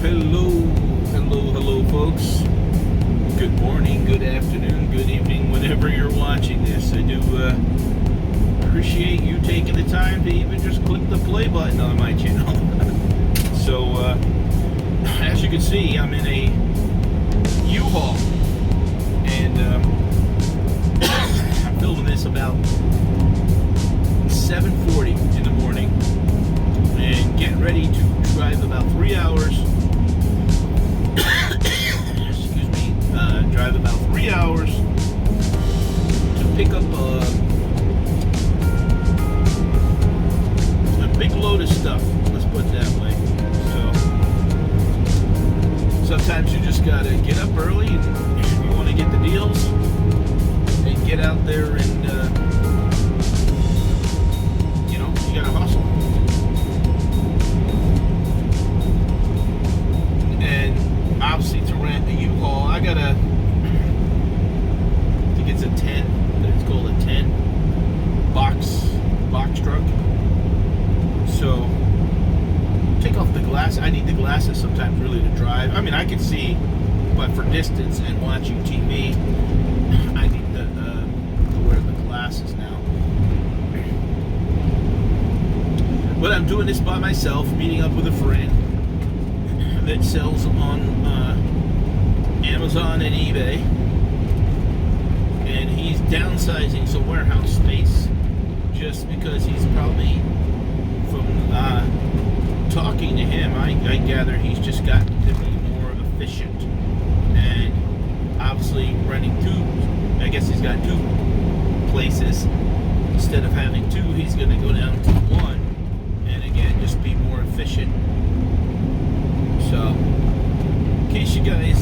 Hello, folks. Good morning, good afternoon, good evening, whenever you're watching this. I do appreciate you taking the time to even just click the play button on my channel. So, as you can see, I'm in a U-Haul, and I'm filming this about 7:40 in the morning, and getting ready to drive about 3 hours. Drive about 3 hours to pick up a big load of stuff. Let's put it that way. So sometimes you just gotta get up early, and if you want to get the deals, and get out there and you gotta hustle. And obviously, to rent a U-Haul, I gotta. It's a 10. It's called a 10 box truck. So take off the glass. I need the glasses sometimes really to drive. I mean, I can see, but for distance and watching TV, I need to wear the glasses now. But I'm doing this by myself, meeting up with a friend that sells on Amazon and eBay. And he's downsizing some warehouse space just because he's probably, from talking to him, I gather he's just gotten to be more efficient. And obviously running I guess he's got two places. Instead of having two, he's going to go down to one. And again, just be more efficient. So, in case you guys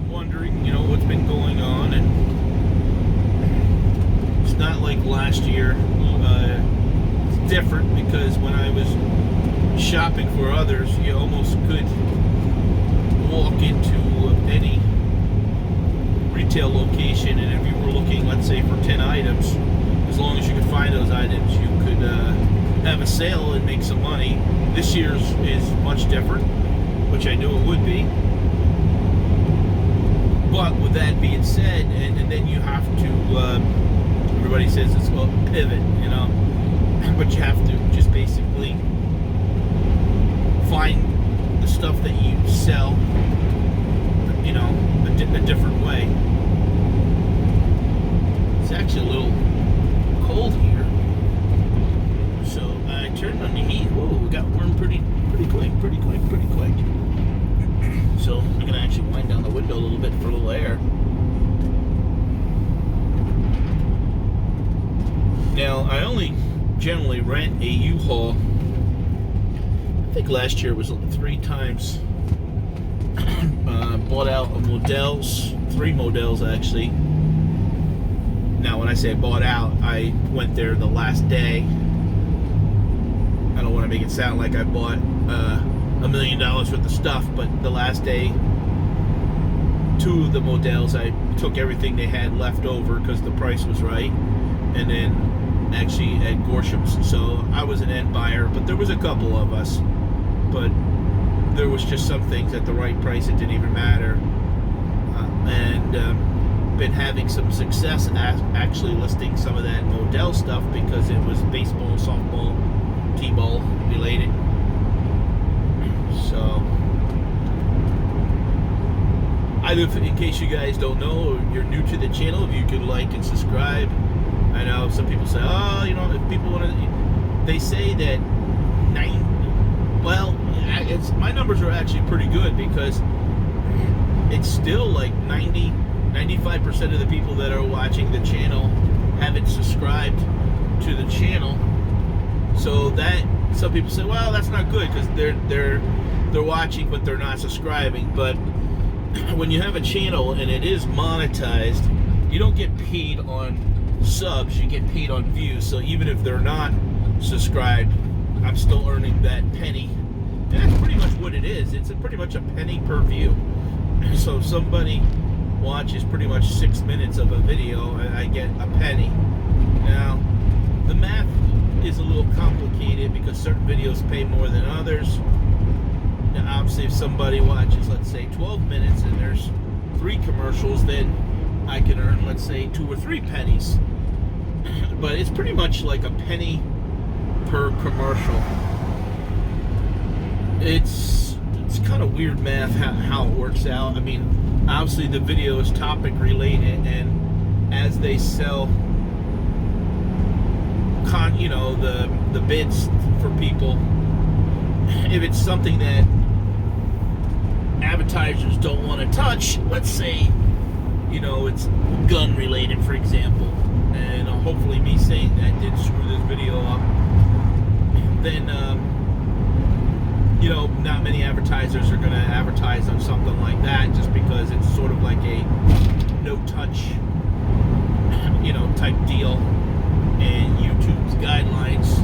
wondering, what's been going on, and it's not like last year. It's different because when I was shopping for others, you almost could walk into any retail location, and if you were looking, let's say, for 10 items, as long as you could find those items, you could have a sale and make some money. This year's is much different, which I knew it would be. But with that being said, and then you have to, everybody says it's called pivot, but you have to just basically find the stuff that you sell, a different way. It's actually a little cold here, so I turned on the heat. Whoa, we got warm pretty quick. So I'm going to actually wind down the window a little bit for a little air. Now, I only generally rent a U-Haul. I think last year was 3 times. Bought out models, 3 models actually. Now, when I say bought out, I went there the last day. I don't want to make it sound like I bought $1 million worth of stuff, but the last day, 2 of the models, I took everything they had left over because the price was right, and then actually at Gorsham's. So I was an end buyer, but there was a couple of us, but there was just some things at the right price. It didn't even matter, and been having some success actually listing some of that model stuff because it was baseball, softball, t-ball related. So, in case you guys don't know, or you're new to the channel, if you could like and subscribe. I know some people say, if people want to, they say that my numbers are actually pretty good because it's still like 95% of the people that are watching the channel haven't subscribed to the channel. So that, some people say, well, that's not good because they're watching but they're not subscribing. But when you have a channel and it is monetized, you don't get paid on subs, you get paid on views. So even if they're not subscribed, I'm still earning that penny. And that's pretty much what it is. It's pretty much a penny per view. So if somebody watches pretty much 6 minutes of a video, I get a penny. Now, the math is a little complicated because certain videos pay more than others. Now, obviously, if somebody watches, let's say, 12 minutes and there's 3 commercials, then I can earn, let's say, 2 or 3 pennies. But it's pretty much like a penny per commercial. It's kind of weird math how it works out. I mean, obviously the video is topic related, and as they sell the bids for people, if it's something that advertisers don't want to touch, let's say, it's gun related, for example, and hopefully me saying that did screw this video up, then not many advertisers are going to advertise on something like that, just because it's sort of like a no touch type deal, and YouTube's guidelines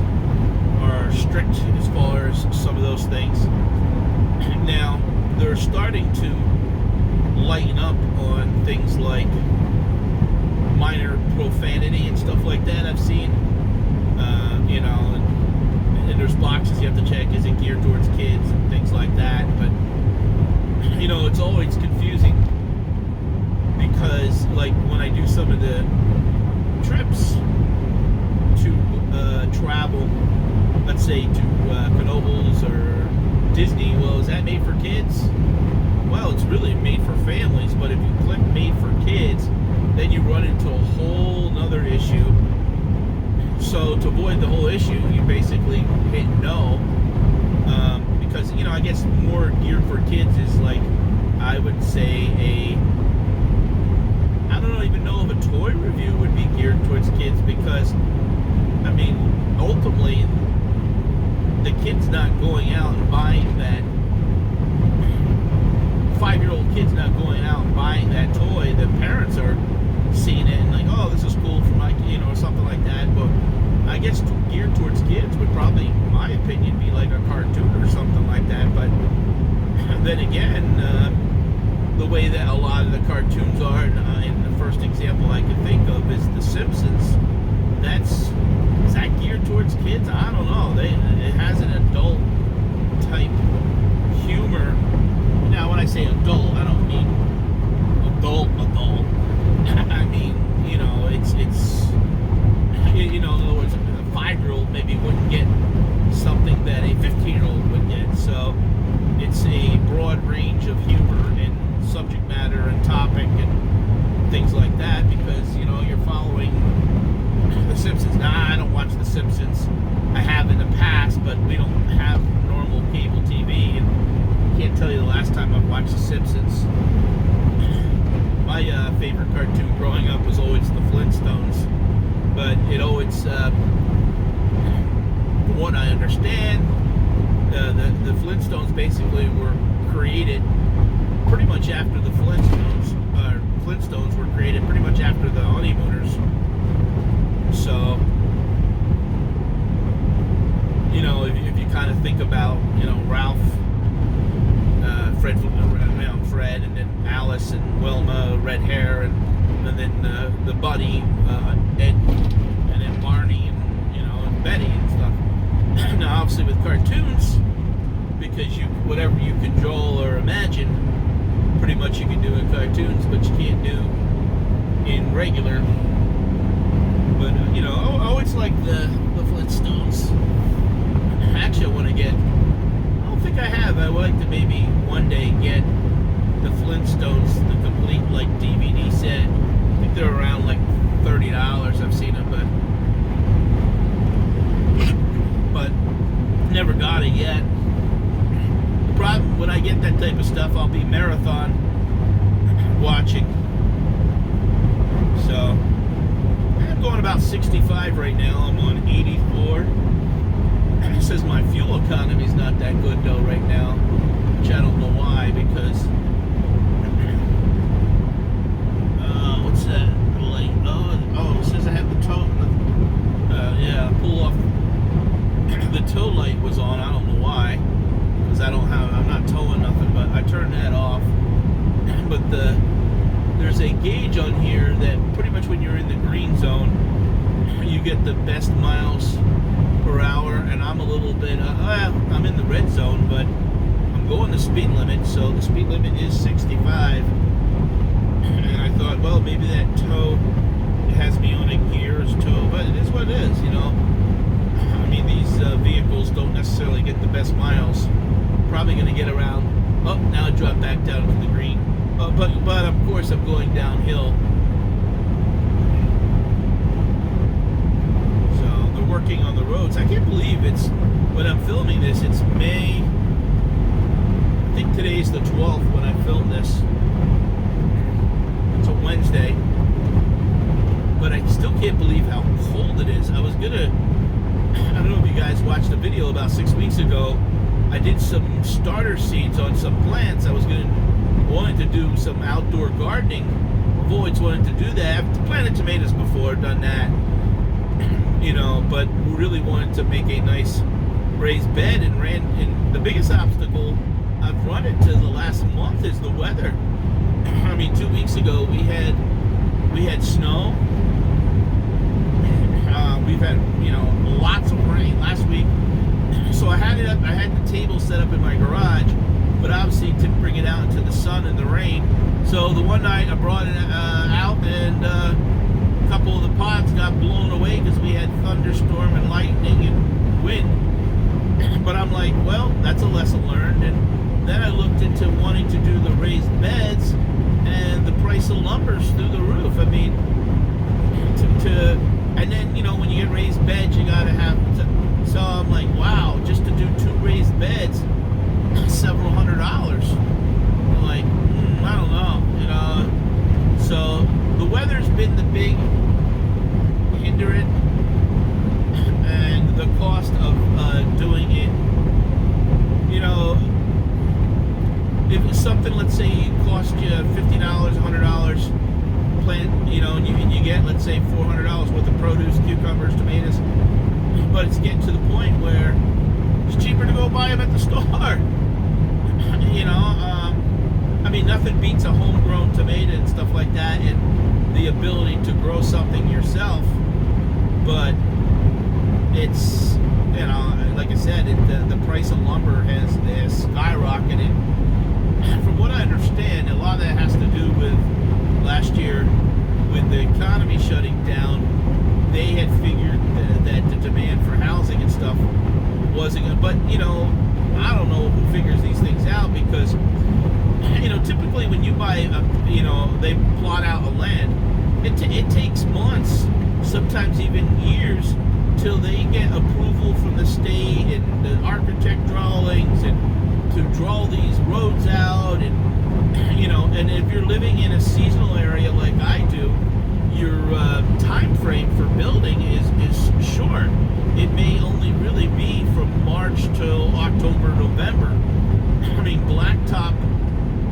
are strict as far as some of those things. Now they're starting to lighten up on things like minor profanity and stuff like that. I've seen, and there's boxes you have to check. Is it geared towards kids and things like that? But it's always confusing, because like when I do some of the trips to travel, let's say to Knoebels or Disney, well, is that made for kids? Well, it's really made for families, but if you click made for kids, then you run into a whole nother issue. So to avoid the whole issue, you basically hit no, because I guess more geared for kids is like, I would say I don't even know if a toy review would be geared towards kids, because I mean, ultimately the kid's not going out and buying that. 5-year-old kid's not going out and buying that toy. The parents are seeing it and like, oh, this is cool for my kid, or something like that. But I guess geared towards kids would probably, in my opinion, be like a cartoon or something like that. But then again, the way that a lot of the cartoons are, and the first example I can think of is The Simpsons. Is that geared towards kids? I don't know. It has an adult type humor. Now, when I say adult, I don't mean adult. I mean, it's in other words, a 5-year-old maybe wouldn't get something that a 15-year-old would get. So it's a broad range of humor and subject matter and topic and things like that, because you're following The Simpsons. Nah, I don't watch The Simpsons. I have in the past, but we don't have normal cable TV, and I can't tell you the last time I've watched The Simpsons. My favorite cartoon growing up was always the Flintstones, but it always, from what I understand, the Flintstones basically were created pretty much after the Flintstones were created pretty much after the Honeymooners. So, if you kind of think about, Ralph, Fred, and then Alice and Wilma, red hair, and then the Buddy, Ed, and then Barney, and Betty and stuff. Now, obviously, with cartoons, because whatever you control or imagine, pretty much you can do in cartoons, but you can't do in regular. But I always like the Flintstones. Actually, I want to get. I don't think I have. I would like to maybe one day get the Flintstones, the complete DVD set. I think they're around $30. I've seen them, but never got it yet. The problem when I get that type of stuff, I'll be marathon watching. So I'm going about 65 right now. I'm on 84. It says my fuel economy is not that good though right now, which I don't know why, because what's that light? Oh, it says I have the tow. Pull off. The tow light was on. I don't know why, because I'm not towing nothing, but I turned that off. But there's a gauge on here that pretty much when you're in the green zone, you get the best miles per hour, and I'm a little bit I'm in the red zone, but I'm going the speed limit, so the speed limit is 65. And I thought, well, maybe that tow has me on a gears tow, but it is what it is, you know. I mean, these vehicles don't necessarily get the best miles. Probably going to get around. Oh, now I drop back down to the green. But of course I'm going downhill. So they're working on the roads. I can't believe it's, when I'm filming this, it's May. I think today's the 12th when I filmed this. It's a Wednesday. But I still can't believe how cold it is. I don't know if you guys watched a video about 6 weeks ago. I did some starter seeds on some plants. I wanted to do some outdoor gardening. I've always wanted to do that. I've planted tomatoes before, done that. You know, but really wanted to make a nice raised bed and the biggest obstacle I've run into the last month is the weather. I mean, 2 weeks ago we had snow. We've had, you know, lots of rain last week. So I had the table set up in my garage, but obviously didn't bring it out into the sun and the rain. So the one night I brought it out, and a couple of the pods got blown away because we had thunderstorm and lightning and wind. But I'm like, well, that's a lesson learned. And then I looked into wanting to do the raised beds, and the price of lumber's through the roof. I mean, and then, you know, when you get raised beds, you gotta have. So I'm like, wow, just to do 2 raised beds, several $100. I'm like, I don't know, you know. So the weather's been the big hindrance, and the cost of doing it. You know, if it's something, let's say, it cost you $50, $100, plant, you know, and you get, let's say, $400 worth of produce, cucumbers, tomatoes. But it's getting to the point where it's cheaper to go buy them at the store. You know, I mean, nothing beats a homegrown tomato and stuff like that, and the ability to grow something yourself. But it's, you know, like I said, the price of lumber has skyrocketed. From what I understand, a lot of that has to do with last year, with the economy shutting down. They had figured that the demand for housing and stuff wasn't good. But, you know, I don't know who figures these things out, because, you know, typically when you buy, you know, they plot out a land, it takes months, sometimes even years, till they get approval from the state and the architect drawings and to draw these roads out. And, you know, and if you're living in a seasonal area like I do, your time frame for building is short. It may only really be from March till October, November. I mean, blacktop,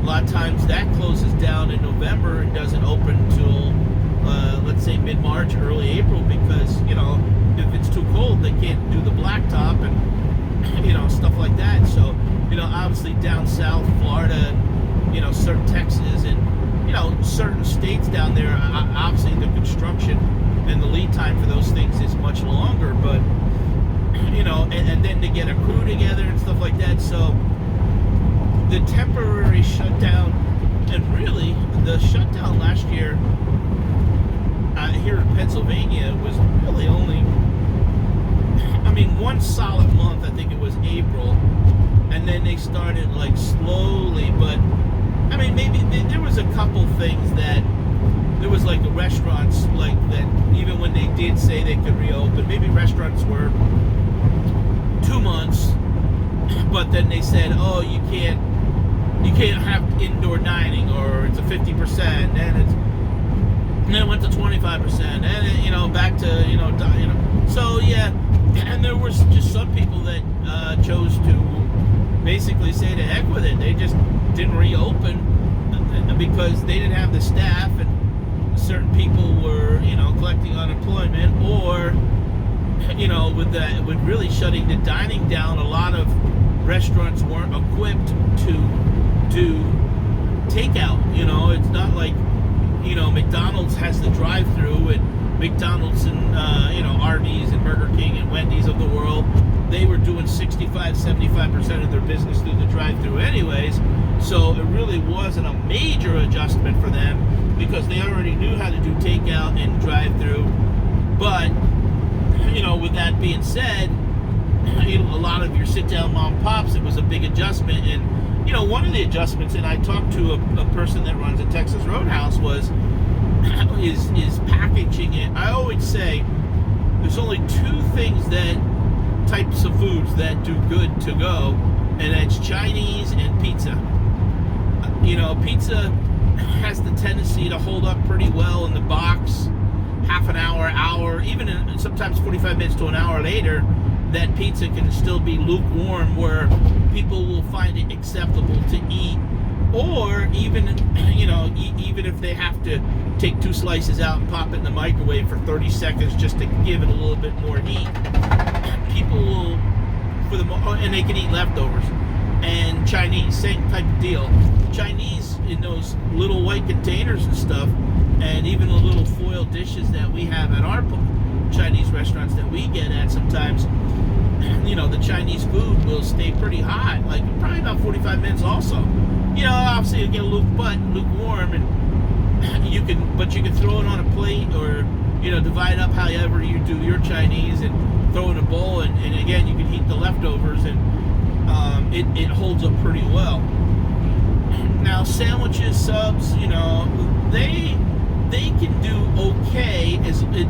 a lot of times that closes down in November and doesn't open till, let's say, mid-March, early April, because, you know, if it's too cold, they can't do the blacktop and, you know, stuff like that. So, you know, obviously down south, Florida, you know, certain Texas and, you know, certain states down there, obviously the construction and the lead time for those things is much longer, but, you know, and then to get a crew together and stuff like that. So the temporary shutdown, and really the shutdown last year here in Pennsylvania was really only, I mean, one solid month. I think it was April, and then they started like slowly, but I mean, maybe there was a couple things that, there was like the restaurants, like that, even when they did say they could reopen, maybe restaurants were 2 months, but then they said, oh, you can't have indoor dining, or it's a 50%, and then it went to 25%, and you know, back to, you know, so yeah, and there was just some people that chose to basically say to heck with it. They just didn't reopen because they didn't have the staff, and certain people were, you know, collecting unemployment, or, you know, with really shutting the dining down, a lot of restaurants weren't equipped to do takeout. You know, it's not like, you know, McDonald's has the drive-through, and McDonald's and you know, Arby's and Burger King and Wendy's of the world, they were doing 65-75% of their business through the drive drive-through anyways, so it really wasn't a major adjustment for them because they already knew how to do takeout and drive-through. But with that being said, a lot of your sit-down mom and pops, it was a big adjustment. And one of the adjustments, and I talked to a person that runs a Texas Roadhouse, is packaging it. I always say there's only two types of foods that do good to go, and that's Chinese and pizza. Pizza has the tendency to hold up pretty well in the box. Half an hour, even sometimes 45 minutes to an hour later, that pizza can still be lukewarm where people will find it acceptable to eat. Or even if they have to take 2 slices out and pop it in the microwave for 30 seconds just to give it a little bit more heat, people will, and they can eat leftovers. And Chinese, same type of deal. Chinese in those little white containers and stuff, and even the little foil dishes that we have at our Chinese restaurants that we get at sometimes, the Chinese food will stay pretty hot, like probably about 45 minutes also. Obviously it'll get a little lukewarm, and you can throw it on a plate or, divide up however you do your Chinese and throw it in a bowl, and again, you can heat the leftovers, and it holds up pretty well. Now, sandwiches, subs, they can do okay,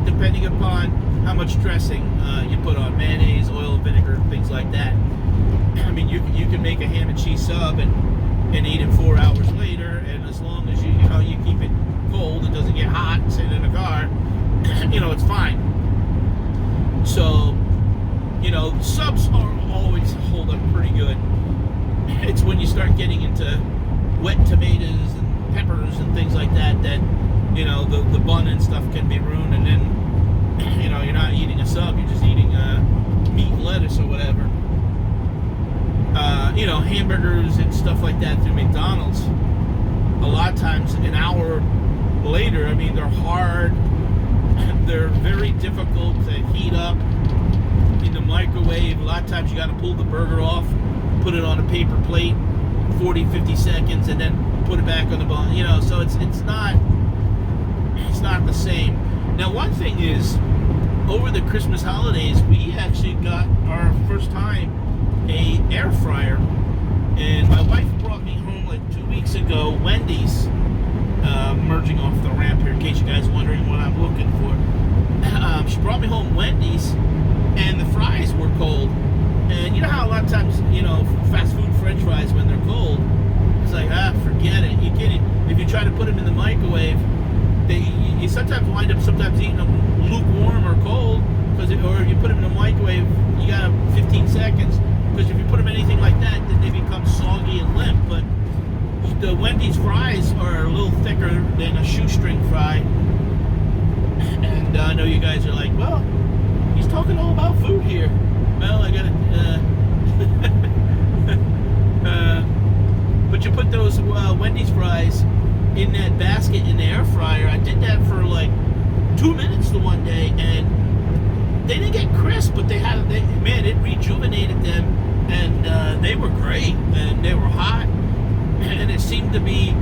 depending upon how much dressing you put on, mayonnaise, oil, vinegar, things like that. I mean, you can make a ham and cheese sub and eat it 4 hours later, and as long as you keep it cold, it doesn't get hot, sit in a car, it's fine. So, subs always hold up pretty good. It's when you start getting into wet tomatoes and peppers and things like that the bun and stuff can be ruined, and then you're not eating a sub, you're just eating meat and lettuce or whatever. Hamburgers and stuff like that through McDonald's, a lot of times an hour later, I mean, they're hard, they're very difficult to heat up in the microwave. A lot of times you got to pull the burger off, put it on a paper plate, 40-50 seconds, and then put it back on the bun. So it's not the same. Now, one thing is, over the Christmas holidays, we actually got our first time a air fryer, and my wife brought me home like 2 weeks ago Wendy's, merging off the ramp here in case you guys are wondering what I'm looking for. She brought me home Wendy's, and the fries were cold. And you know how a lot of times, fast food French fries, when they're cold, it's like, forget it. You can't, if you try to put them in the microwave, you sometimes wind up eating them lukewarm or cold, or if you put them in the microwave, you got 15 seconds. Because if you put them in anything like that, then they become soggy and limp. But the Wendy's fries are a little thicker than a shoestring fry. And I know you guys are like, well, he's talking all about food here. Well, I got but you put those Wendy's fries in that basket in the air fryer. I did that for like 2 minutes the one day, and they didn't get crisp, but it rejuvenated them, and they were great, and they were hot, and it seemed to be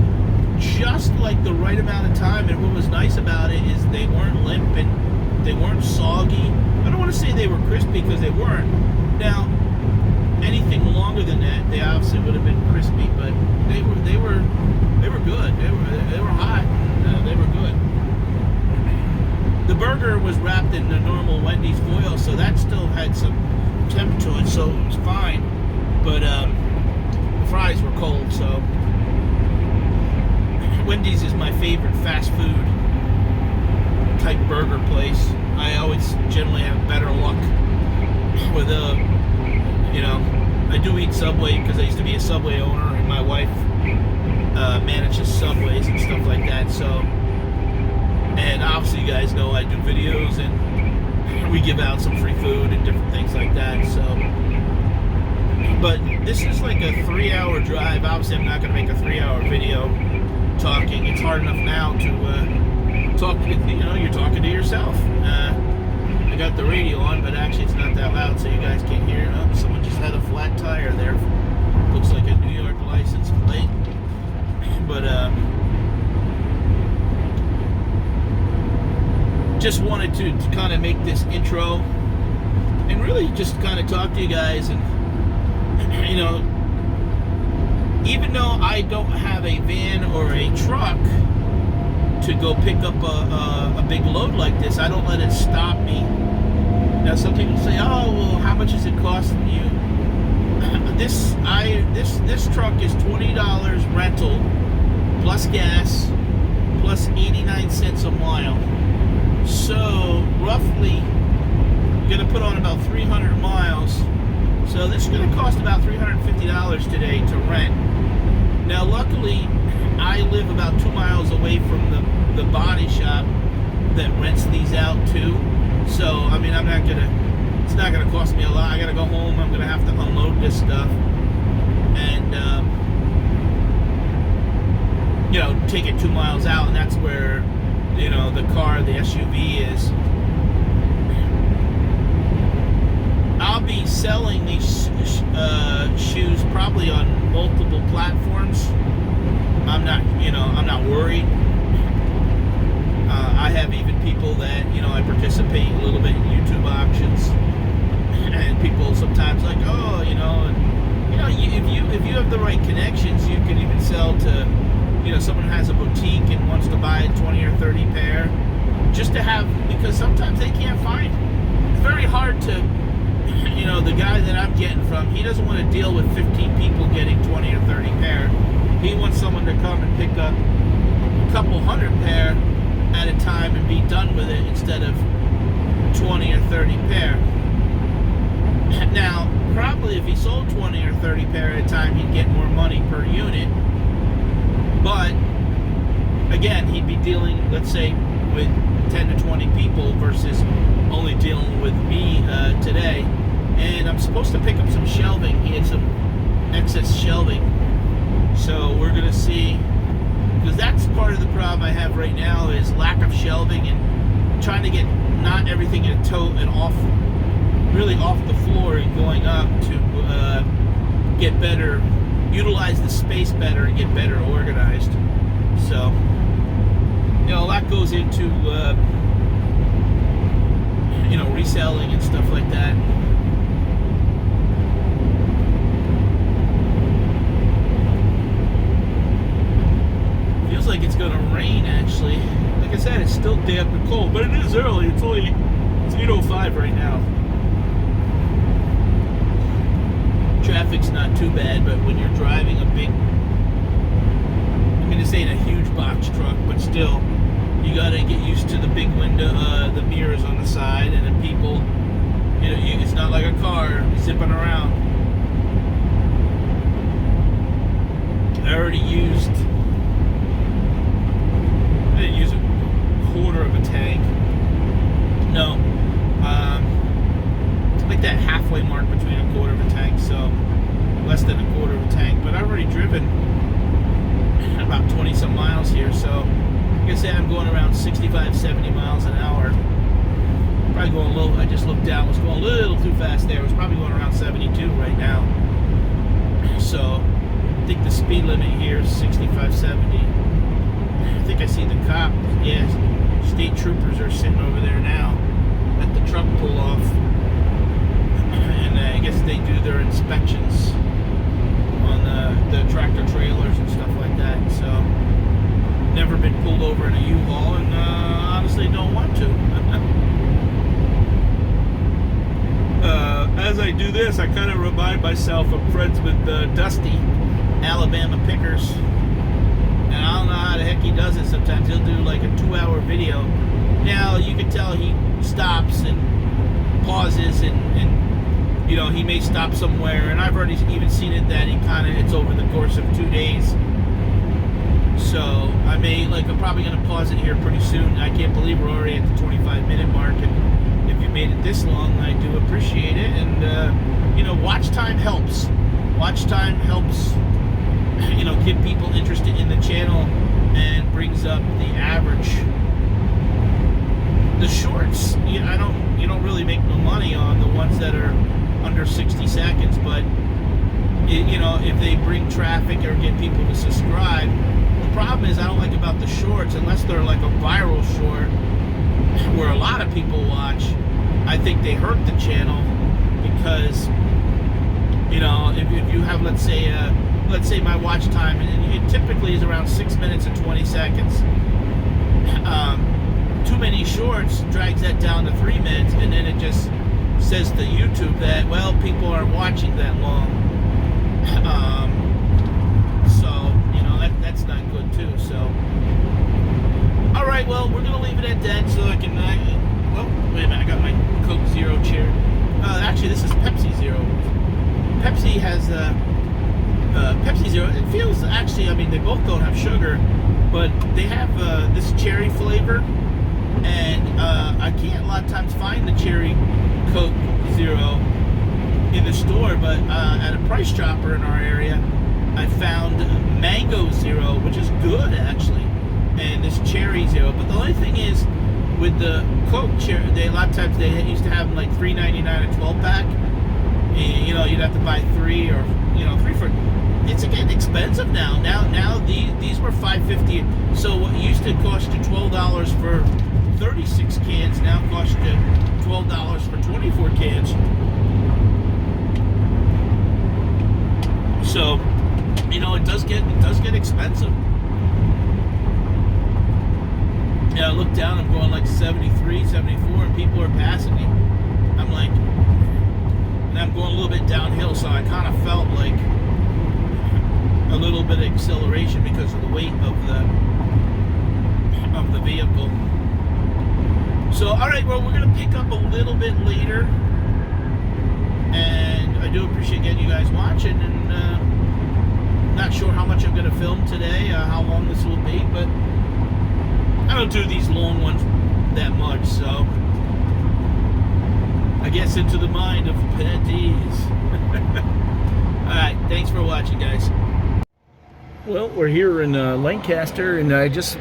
just like the right amount of time. And what was nice about it is they weren't limp and they weren't soggy. I don't want to say they were crispy because they weren't. Now, anything longer than that, they obviously would have been crispy, but they were good. They were hot. They were good. The burger was wrapped in the normal Wendy's foil, so that still had some temp to it, so it was fine. But the fries were cold, so Wendy's is my favorite fast food type burger place. I always generally have better luck with I do eat Subway because I used to be a Subway owner, and my wife manages Subways and stuff like that. So, and obviously you guys know I do videos and we give out some free food and different things like that. So, but this is like a 3-hour drive. Obviously I'm not going to make a 3-hour video talking. It's hard enough now to talk. You're talking to yourself. I got the radio on, but actually it's not that loud, so you guys can't hear. Someone just had a flat tire there. Looks like a New But just wanted to kind of make this intro and really just kind of talk to you guys. And you know, even though I don't have a van or a truck to go pick up a big load like this, I don't let it stop me. Now some people say, oh well, how much is it costing you? This truck is $20 rental plus gas plus 89 cents a mile. So roughly gonna put on about 300 miles. So this is gonna cost about $350 today to rent. Now luckily I live about 2 miles away from the body shop that rents these out too. So I mean, it's not gonna cost me a lot. I gotta go home, I'm gonna have to unload this stuff and you know, take it 2 miles out, and that's where, you know, the SUV is. I'll be selling these shoes probably on multiple platforms. I'm not worried. I have even people that, you know, I participate a little bit in YouTube auctions, and people sometimes like, oh, you know, if you have the right connections, you can even sell to, you know, someone has a boutique and wants to buy 20 or 30 pair, just to have, because sometimes they can't find. It's very hard to, you know, the guy that I'm getting from, he doesn't want to deal with 15 people getting 20 or 30 pair. He wants someone to come and pick up a couple hundred pair at a time and be done with it, instead of 20 or 30 pair. Now, probably if he sold 20 or 30 pair at a time, he'd get more money per unit. But again, he'd be dealing, let's say, with 10 to 20 people versus only dealing with me today. And I'm supposed to pick up some shelving. He had some excess shelving. So we're going to see, because that's part of the problem I have right now, is lack of shelving and trying to get not everything in a tote and really off the floor and going up to get better, utilize the space better and get better organized. So, you know, a lot goes into you know, reselling and stuff like that. Feels like it's gonna rain, actually. Like I said, it's still damp and cold, but it is early. It's 8:05 right now. Traffic's not too bad, but when you're driving a big, I mean, this ain't a huge box truck, but still, you gotta get used to the big window, the mirrors on the side, and the people. You know, it's not like a car zipping around. I didn't use a quarter of a tank. No. Like that halfway mark between a quarter of a tank, so less than a quarter of a tank. But I've already driven about 20 some miles here, so like I said, I'm going around 65, 70 miles an hour. Probably going a little, I just looked down, was going a little too fast there. It was probably going around 72 right now. So I think the speed limit here is 65, 70. I think I see the cop. Yeah, state troopers are sitting over there now. Let the truck pull off. And I guess they do their inspections on the tractor trailers and stuff like that. So, never been pulled over in a U-Haul, and honestly don't want to. As I do this, I kind of remind myself I'm friends with Dusty, Alabama Pickers. And I don't know how the heck he does it. Sometimes he'll do like a 2-hour video. Now, you can tell he stops and pauses and you know, he may stop somewhere, and I've already even seen it that it's over the course of 2 days. So I'm probably going to pause it here pretty soon. I can't believe we're already at the 25-minute mark, and if you made it this long, I do appreciate it. And you know, watch time helps. Watch time helps, you know, get people interested in the channel and brings up the average. The shorts, you don't really make no money on the ones that are under 60 seconds, but you know, if they bring traffic or get people to subscribe, problem is I don't like about the shorts, unless they're like a viral short where a lot of people watch, I think they hurt the channel because, you know, if you have, let's say my watch time, and it typically is around 6 minutes and 20 seconds. Too many shorts drags that down to 3 minutes, and then it just says to YouTube that, well, people aren't watching that long. So, you know, that's not good too. So, all right, well, we're gonna leave it at that so I can. Well, wait a minute, I got my Coke Zero chair. Actually, this is Pepsi Zero. Pepsi has Pepsi Zero. It feels actually, I mean, they both don't have sugar, but they have this cherry flavor, and I can't a lot of times find the cherry Coke Zero in the store, but at a Price Chopper in our area, I found Mango Zero, which is good actually, and this Cherry Zero. But the only thing is, with the Coke cherry, a lot of times they used to have them like $3.99 a 12-pack. And, you know, you'd have to buy 3 or, you know, 3 for. It's getting expensive now. Now these were $5.50. So what used to cost you $12 for 36 cans now costs you $12 for 24 cans. So, you know, it does get expensive. Yeah, I look down, I'm going like 73, 74, and people are passing me. I'm like, and I'm going a little bit downhill, so I kind of felt like a little bit of acceleration because of the weight of the vehicle. So, all right, well, we're gonna pick up a little bit later, and I do appreciate getting you guys watching. And not sure how much I'm gonna film today, how long this will be, but I don't do these long ones that much, so I guess into the mind of Patdees. All right, thanks for watching, guys. Well, we're here in Lancaster, and there's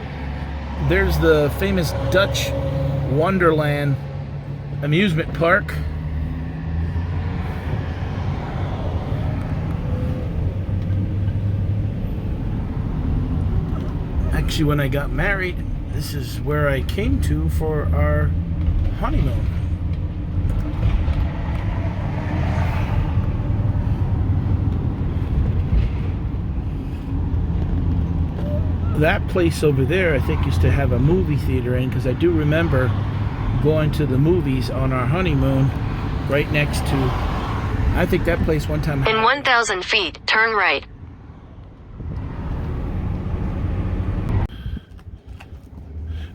the famous Dutch Wonderland amusement park. Actually, when I got married, this is where I came to for our honeymoon. That place over there, I think, used to have a movie theater in, because I do remember going to the movies on our honeymoon right next to, I think that place one time. In 1,000 feet, turn right.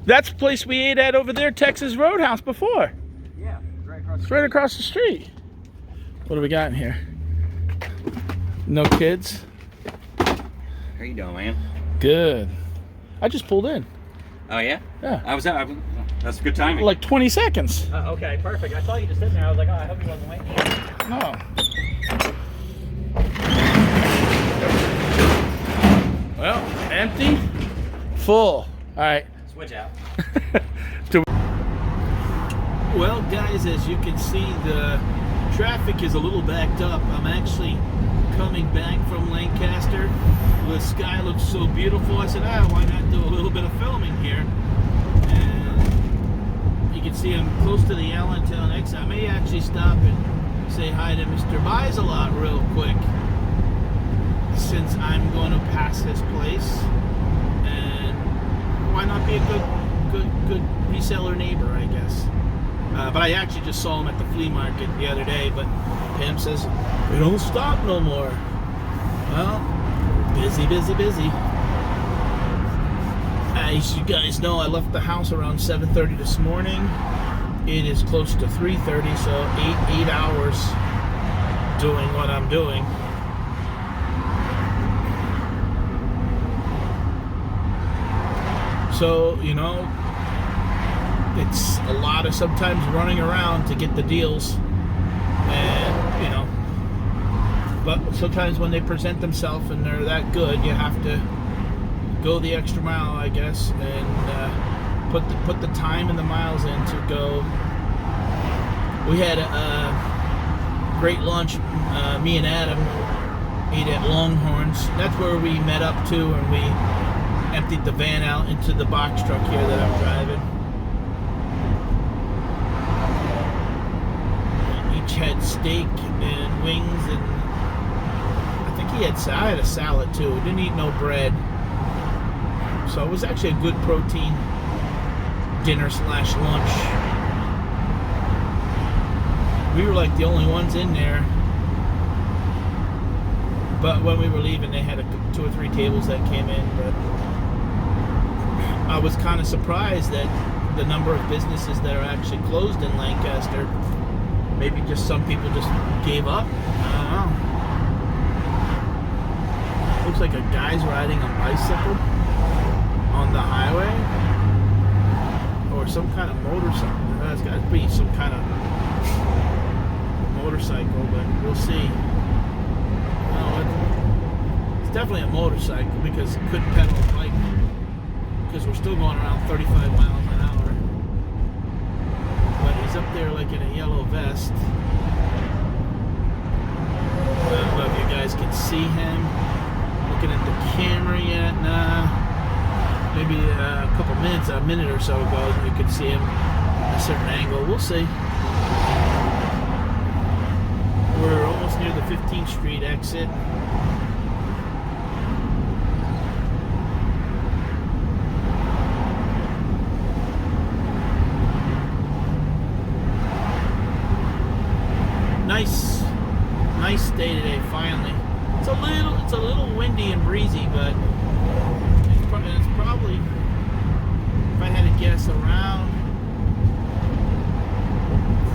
That's the place we ate at over there, Texas Roadhouse, before. Yeah, right across. It's right across the street. What do we got in here? No kids? How you doing, man? Good. I just pulled in. Oh, yeah? Yeah. That's good timing. Like 20 seconds. Okay, perfect. I saw you just sitting there. I was like, oh, I hope you wasn't waiting. No. Well, empty, full. All right. Switch out. Well, guys, as you can see, the traffic is a little backed up. I'm actually coming back from Lancaster. The sky looks so beautiful. I said, why not do a little bit of filming here? And you can see I'm close to the Allentown exit. I may actually stop and say hi to Mr. Buys-A-Lot real quick, since I'm going to pass this place. And why not be a good reseller neighbor, I guess. But I actually just saw him at the flea market the other day, but Pam says, we don't stop no more. Well, busy. As you guys know, I left the house around 7:30 this morning. It is close to 3:30, so 8 hours doing what I'm doing. So, you know, it's a lot of sometimes running around to get the deals, and, you know, but sometimes when they present themselves and they're that good, you have to go the extra mile, I guess, and put the time and the miles in to go. We had a great lunch. Me and Adam ate at Longhorns. That's where we met up to, and we emptied the van out into the box truck here that I'm driving. Each had steak and wings, and I think I had a salad too. Didn't eat no bread. So it was actually a good protein dinner / lunch. We were like the only ones in there. But when we were leaving, they had 2 or 3 tables that came in. But I was kind of surprised that the number of businesses that are actually closed in Lancaster. Maybe just some people just gave up. I don't know. Looks like a guy's riding a bicycle on the highway, or some kind of motorcycle. That's got to be some kind of motorcycle, but we'll see. No, it's definitely a motorcycle because it couldn't pedal a bike because we're still going around 35 miles an hour. But he's up there like in a yellow vest. I don't know if you guys can see him. Looking at the camera yet? Nah. Maybe a couple minutes, a minute or so ago, you could see him at a certain angle. We'll see. We're almost near the 15th Street exit. Nice day today. Finally, it's a little windy and breezy, but it's probably, if I had to guess, around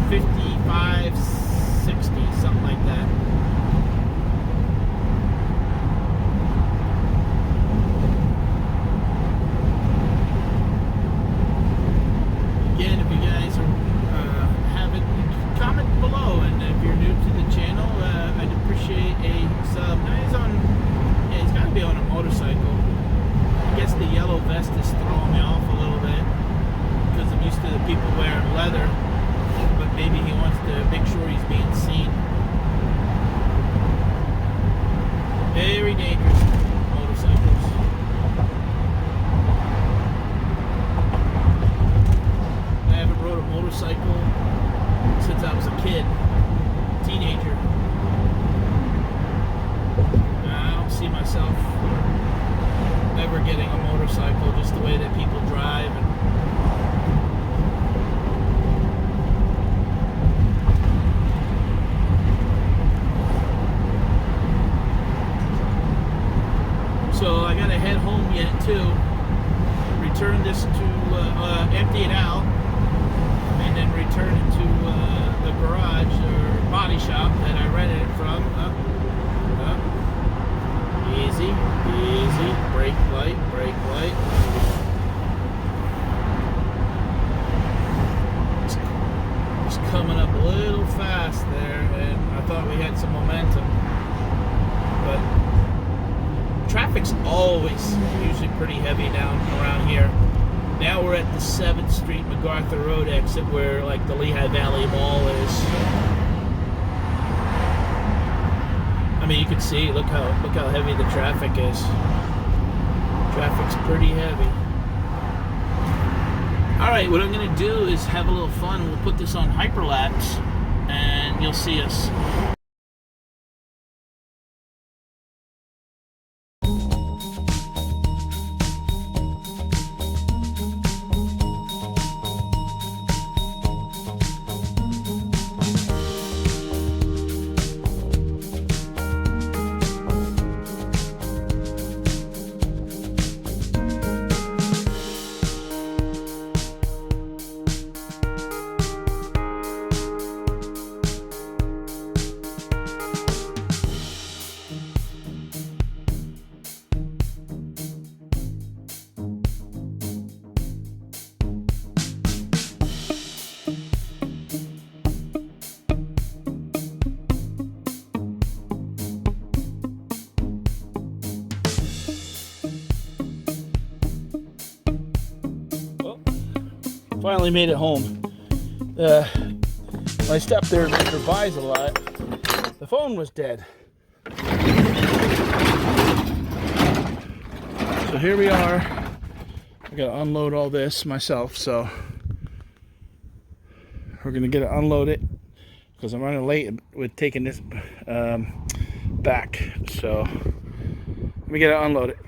55, 60, something like that. Again, if you guys have it, comment below, and if you're new to the channel, I'd appreciate a sub. Now he's got to be on a motorcycle. I guess the yellow vest is throwing me off a little bit because I'm used to the people wearing leather, but maybe he wants to make sure he's being seen. Very dangerous motorcycles. I haven't rode a motorcycle since I was a kid, teenager. I don't see myself ever getting a motorcycle, just the way that people drive. And so I gotta head home yet too. Return this to empty it out, and then return it to the garage or body shop that I rented it from. Easy. Brake light. It's coming up a little fast there, and I thought we had some momentum. But traffic's always usually pretty heavy down around here. Now we're at the 7th Street MacArthur Road exit where like the Lehigh Valley Mall is. I mean, you can see, look how heavy the traffic is. Traffic's pretty heavy. Alright, what I'm going to do is have a little fun. We'll put this on hyperlapse, and you'll see us. Finally made it home. When I stopped there and Mr. Buys a lot, the phone was dead. So here we are. I gotta unload all this myself, so we're gonna get it unloaded because I'm running late with taking this back. So let me get it unloaded.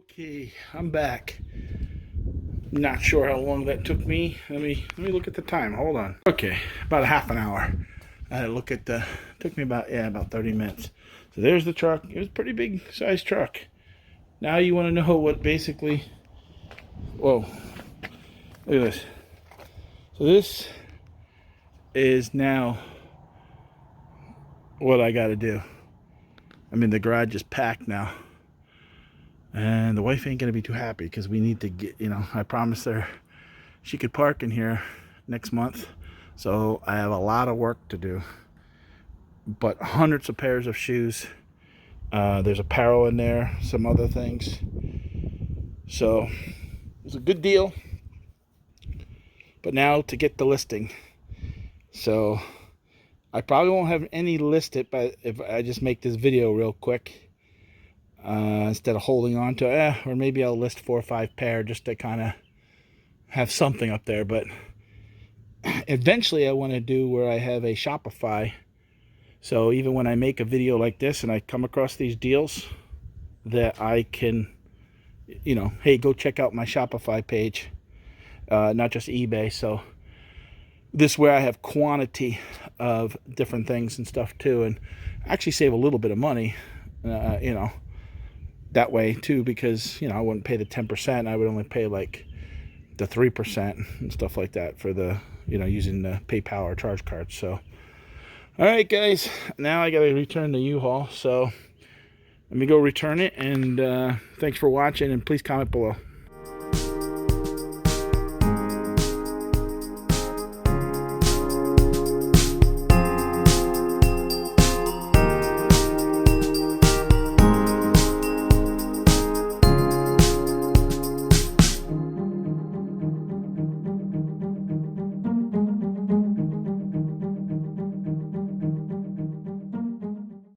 Okay, I'm back. Not sure how long that took me. Let me look at the time. Hold on. Okay, about a half an hour. I had to look at the. Took me about 30 minutes. So there's the truck. It was a pretty big size truck. Now you want to know what basically. Whoa! Look at this. So this is now what I got to do. I mean, the garage is packed now. And the wife ain't going to be too happy because we need to get, I promised her she could park in here next month. So I have a lot of work to do. But hundreds of pairs of shoes. There's apparel in there, some other things. So it's a good deal. But now to get the listing. So I probably won't have any listed, but if I just make this video real quick. Instead of holding on to or maybe I'll list 4 or 5 pair just to kind of have something up there. But eventually I want to do where I have a Shopify, so even when I make a video like this and I come across these deals, that I can, hey, go check out my Shopify page, not just eBay. So this way I have quantity of different things and stuff too, and actually save a little bit of money, that way too, because I wouldn't pay the 10%. I would only pay like the 3% and stuff like that for the using the PayPal or charge cards. So all right guys, now I gotta return the U-Haul, so let me go return it. And thanks for watching, and please comment below.